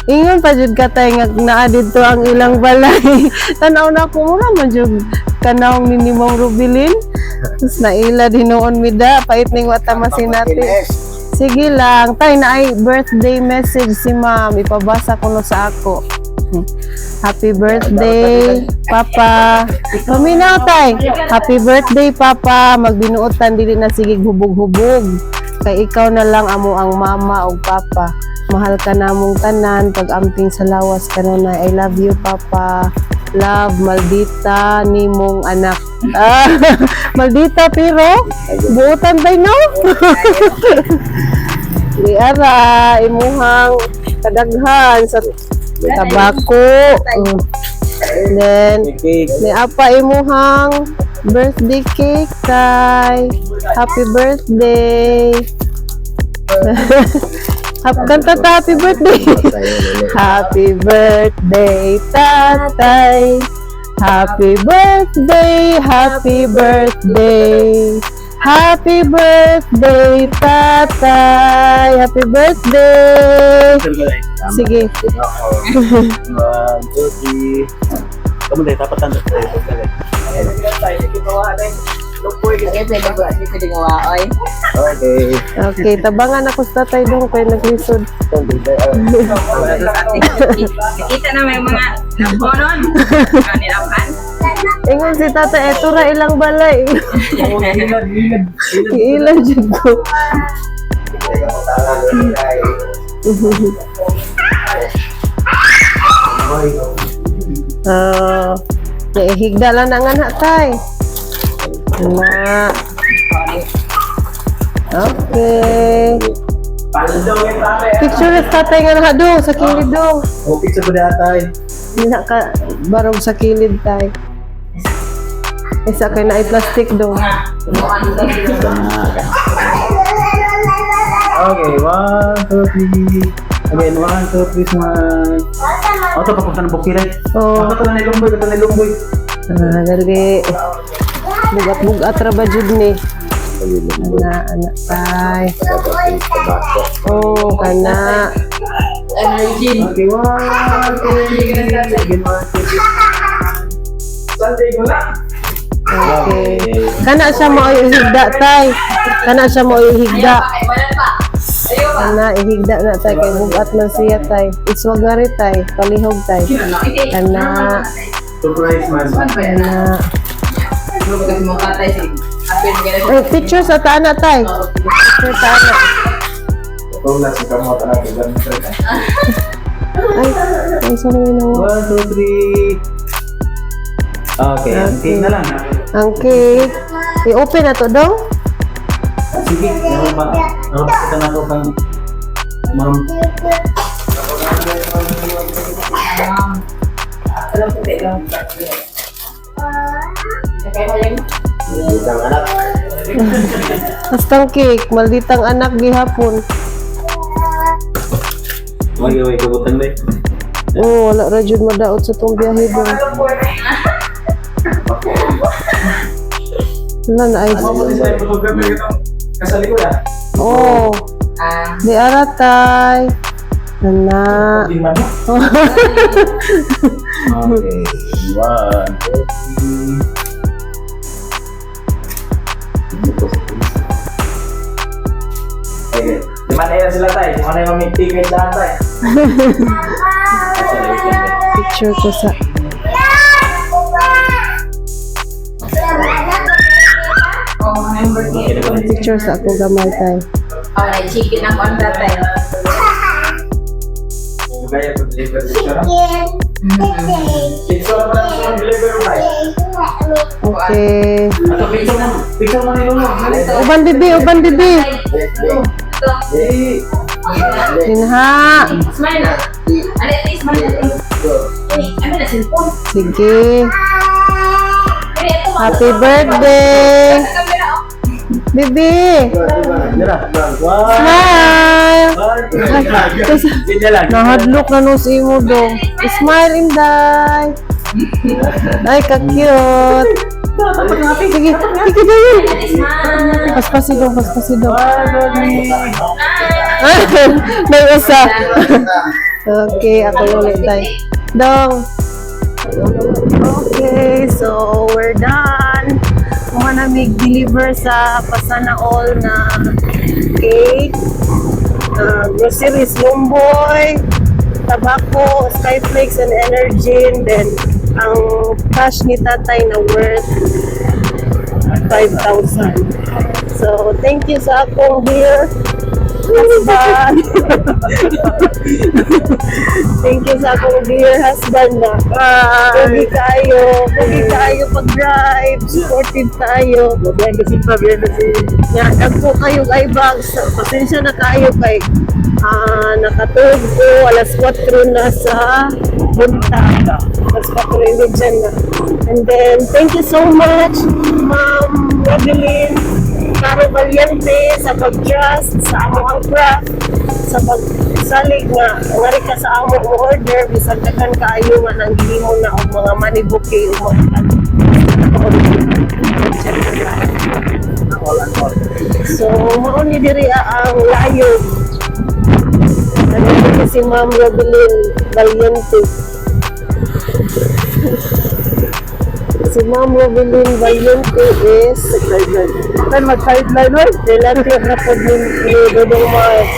Ingon pa jud ka tay nga naa dito ang ilang balay. Tanaw na ko mura man jud kanawng ni Ma'am Rubilin. Tapos naila din noon mida pait ning wata masinati. Sige lang, tay na ay birthday message si Ma'am. Ipabasa ko no sa ako. Happy birthday, Papa. Paminaw tay. Happy birthday, Papa. Magbinuotan dili na sige hubog-hubog. Kay ikaw na lang amo ang mama o papa. Mahal ka namong tanan pag-amping sa lawas kanunay. I love you, Papa. Love, Maldita, nimong anak. Maldita pero buutan tayo no? Di ara, imuhang kadaghan sa tabako. And then, ni apa imuhang birthday cake kay. Happy birthday. Kanta ta, happy birthday. Happy birthday, tatay. Happy birthday, happy birthday. Happy birthday, tatay. Happy birthday. Sige. Kamu dahil dapat tanda tayo. Okay. Okay, tabangan ako sa tatay dong kay naglisod. Kita na may mga nabonon. Kanilapan. Ingon si tatay, eto ra ilang balay. Ilan jud ko. Higda lang na nga na tay. Na. Okay. Picture is tatay nga na dong sa kilid dong. Okay sa budatay. Hindi na ka barog sa kilid tay. Isa kay na plastic dong. Okay, 1, 2, 3. Again, 1, 2, 3, smile. Ito, papunta ng bukiran. Oh. Ito na ilungboy, Dali. Bugat-bugat ra ba jud ni? Anak tay. Oh, kana. Okay, 1, 2, 3. Again, 1, 2, 3. Okay. Kana siya mo ihigda tay. Kana siya mo ihigda. Kana ihigda na tay kay bugat man siya tay. Iswagari tay, palihog tay. Kana. Surprise man. Kana. Picture sa tana tay. Picture tana. Ito na si Kamot na bilang talaga. Ay, sorry na mo. 1, 2, 3. Okay, ang cake na lang. Ang cake. I-open na to dong. Sige, nakapakita na ako kang ma'am. Malditang anak. Hastang cake, malditang anak gihapon. Magaway kabutan ba? Oh, wala ra jud madaot sa tong biyahe dong. Wala na ay. Kasali ko ya? Oh. Di aratay. Nana. Okay, 1, 2, 3. Okay, dimana ya sila tayo? Dimana yung meeting kayo daan tayo? Picture ko sa picture sa ako gamay tay. Chicken ang kontra tayo. Gaya ko deliver dito na? Picture naman ang deliver tayo. Okay. Ato, picture mo nilo mo. Uban bibi. Dinha. Smile na. Ano ito? Smile na. Ano na cellphone? Sige. Happy birthday. Bibi. Smile. Nahadlok na nung si mo dong. Smile, Inday. Ay, ka-cute. Sige dahil. Paspasidong. May isa. Okay, ako ulit tayo. Dong. Okay, so we're done. Manamig deliver sa Pasana All na cake, groceries, Lumboy, tabako, Skyflakes, and Energin. Then, ang cash ni tatay na worth 5,000. So, thank you sa akong dear husband. Thank you sa akong dear husband na pugi kayo pag-drive, supportive tayo. Biyan kasi pa, biyan kasi. Nga, nagpo kayo kay Bags. Pasensya na kayo kay nakatulog ko alas 4 na sa punta. Alas 4 hindi dyan na. And then, thank you so much, Ma'am Robilin Caro Valiente, sa pag-trust sa among craft, sa pagsalig nga ngari ka sa among order, bisag daghan kaayo nga nang gihimo na og mga money bouquet o mga so, mao ni diri ang layo. Nandito si Ma'am Robilin Valiente. Si Ma'am Robilin Valiente is Kan mag-sideline, oy. relative na po ni Dodong Mars.